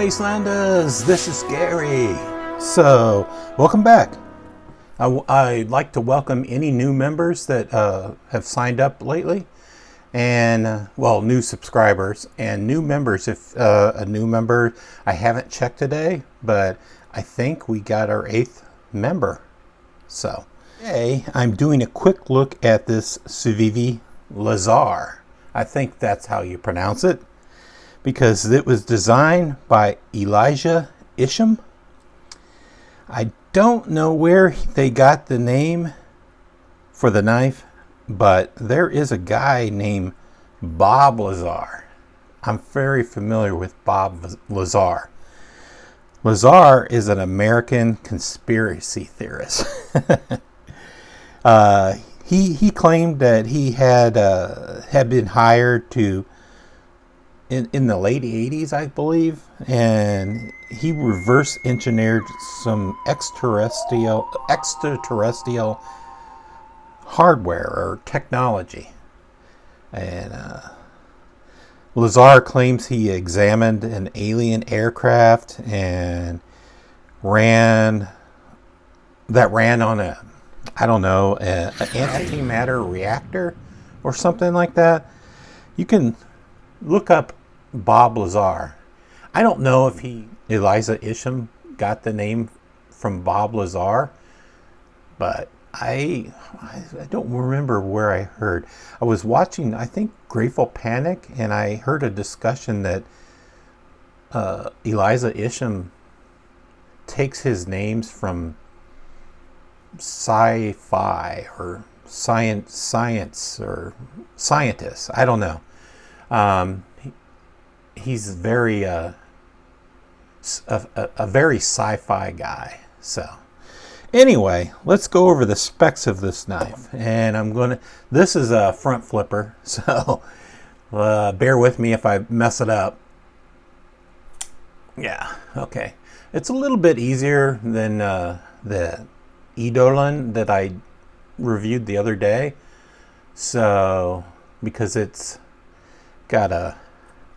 Wastelanders, this is Gary. So, welcome back. I'd like to welcome any new members that have signed up lately, and well, new subscribers and new members. If a new member, I haven't checked today, but I think we got our 8th member. So, today I'm doing a quick look at this Civivi Lazar. I think that's how you pronounce it, because it was designed by Elijah Isham. I don't know where they got the name for the knife, but there is a guy named Bob Lazar. I'm very familiar with Bob Lazar. Lazar is an American conspiracy theorist. He claimed that he had been hired to in the late 80s, I believe, and he reverse engineered some extraterrestrial hardware or technology. And Lazar claims he examined an alien aircraft and ran on an antimatter reactor or something like that. You can look up Bob Lazar. I don't know if Elijah Isham got the name from Bob Lazar, but I don't remember where I heard. I was watching, I think, Grateful Panic, and I heard a discussion that Elijah Isham takes his names from sci-fi or science or scientists. I don't know. He's very a very sci-fi guy. So anyway, let's go over the specs of this knife. And this is a front flipper, so bear with me if I mess it up. Yeah, okay. It's a little bit easier than the Eidolon that I reviewed the other day. So, because it's got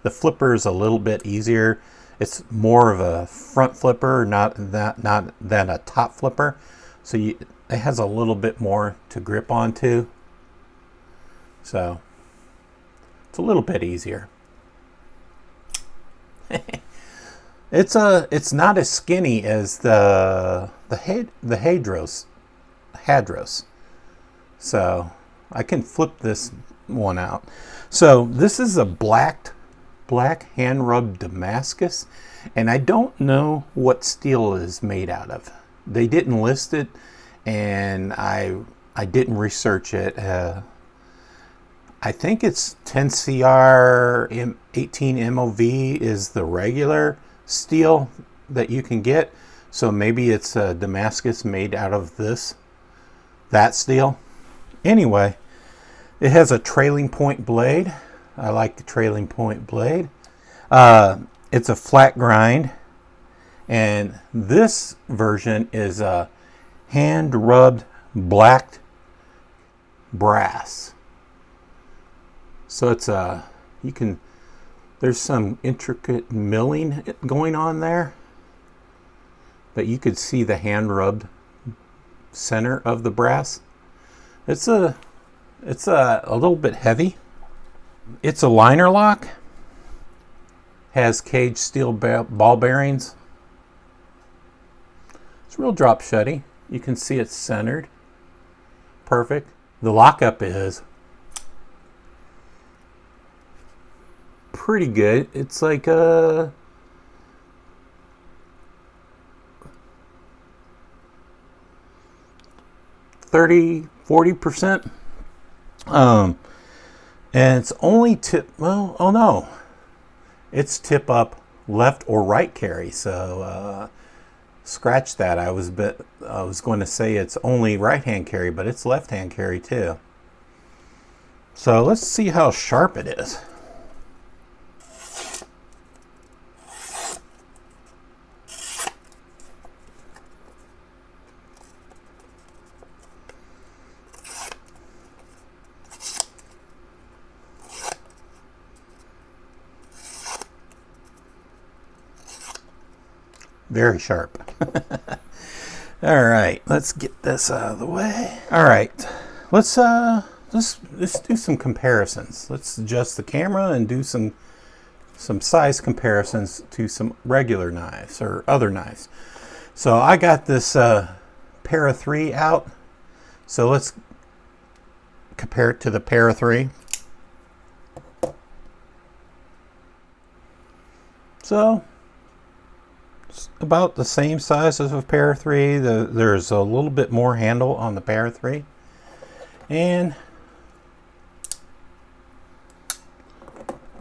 the flipper is a little bit easier. It's more of a front flipper, not than a top flipper. So it has a little bit more to grip onto. So it's a little bit easier. It's not as skinny as the Hadros. So I can flip this one out. So this is a black hand rubbed Damascus, and I don't know what steel is made out of. They didn't list it, and I didn't research it. I think it's 10CR 18 MOV is the regular steel that you can get. So maybe it's a Damascus made out of that steel. Anyway, it has a trailing point blade. I like the trailing point blade. It's a flat grind, and this version is a hand rubbed black brass. So it's there's some intricate milling going on there, but you could see the hand rubbed center of the brass. It's a little bit heavy. It's a liner lock, has cage steel ball bearings. It's real drop shutty. You can see it's centered. Perfect. The lockup is pretty good. It's like 30-40%. And it's only it's tip up left or right carry. So scratch that. I was going to say it's only right hand carry, but it's left hand carry too. So let's see how sharp it is. very sharp. All right, let's get this out of the way. All right, let's do some comparisons. Let's adjust the camera and do some size comparisons to some regular knives or other knives. So I got this Para 3 out. So let's compare it to the Para 3. So it's about the same size as a Para 3. There's a little bit more handle on the Para 3. And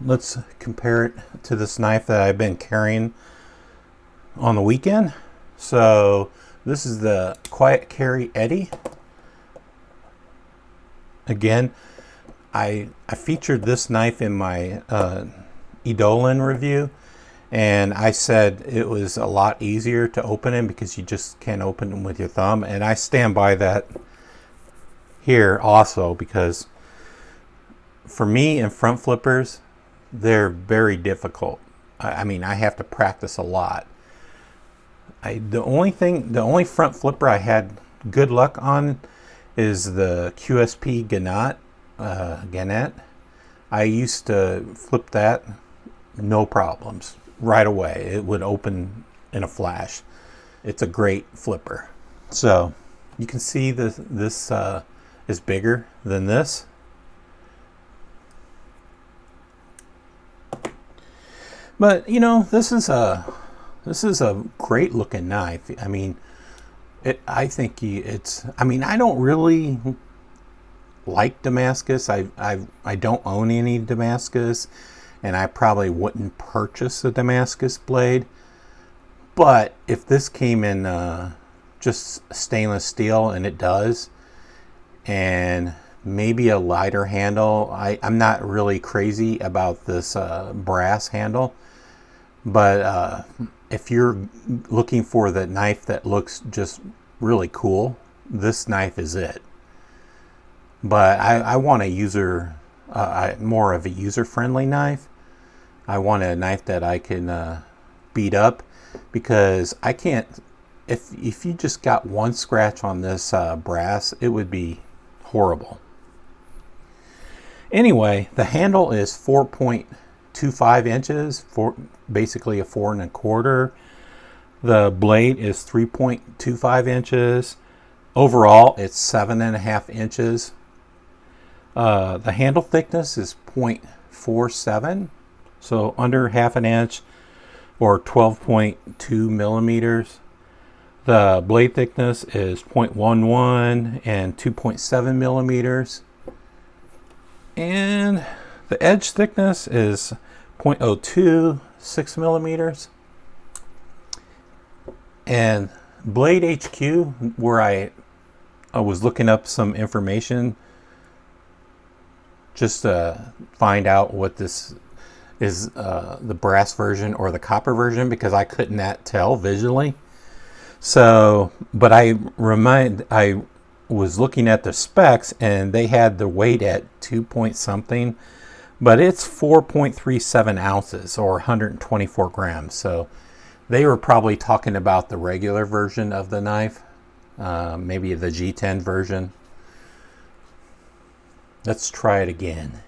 let's compare it to this knife that I've been carrying on the weekend. So this is the Quiet Carry Eddie. Again, I featured this knife in my Eidolon review, and I said it was a lot easier to open it because you just can't open them with your thumb, and I stand by that here also, because for me in front flippers, they're very difficult. I mean, I have to practice a lot. The only front flipper I had good luck on is the QSP Gannett. I used to flip that no problems right away. It would open in a flash. It's a great flipper. So you can see this is bigger than this. But you know, this is a great looking knife. I mean, I think it's. I mean, I don't really like Damascus. I don't own any Damascus, and I probably wouldn't purchase a Damascus blade. But if this came in just stainless steel, and it does, and maybe a lighter handle, I'm not really crazy about this brass handle. But if you're looking for the knife that looks just really cool, this knife is it. But I want a more of a user-friendly knife. I want a knife that I can beat up, because I can't. If you just got one scratch on this brass, it would be horrible. Anyway, the handle is 4.25 inches, basically a 4 1/4. The blade is 3.25 inches. Overall, it's 7.5 inches. The handle thickness is 0.47, so under half an inch, or 12.2 millimeters. The blade thickness is 0.11 and 2.7 millimeters. And the edge thickness is 0.02, 6 millimeters. And Blade HQ, where I was looking up some information just to find out what this is, the brass version or the copper version, because I couldn't tell visually. So, but I was looking at the specs, and they had the weight at 2 point something, but it's 4.37 ounces or 124 grams. So they were probably talking about the regular version of the knife, maybe the G10 version. Let's try it again.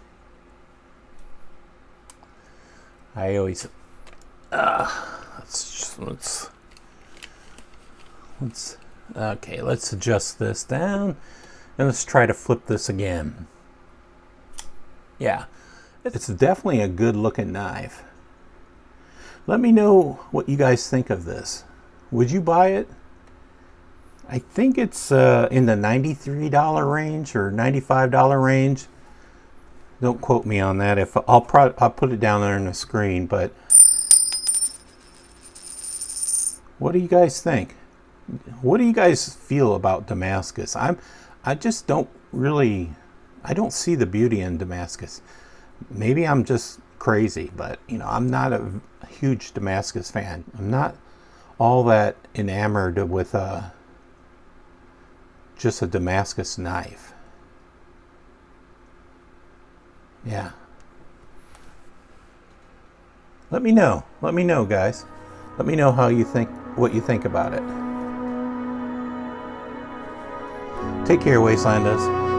I always let's okay, let's adjust this down, and let's try to flip this again. Yeah, it's definitely a good looking knife. Let me know what you guys think of this. Would you buy it? I think it's in the $93 range or $95 range. Don't quote me on that. If I'll put it down there on the screen. But what do you guys think? What do you guys feel about Damascus? I just don't really. I don't see the beauty in Damascus. Maybe I'm just crazy, but you know, I'm not a huge Damascus fan. I'm not all that enamored with just a Damascus knife. Yeah. Let me know, guys. Let me know how you think what you think about it. Take care, Wastelanders.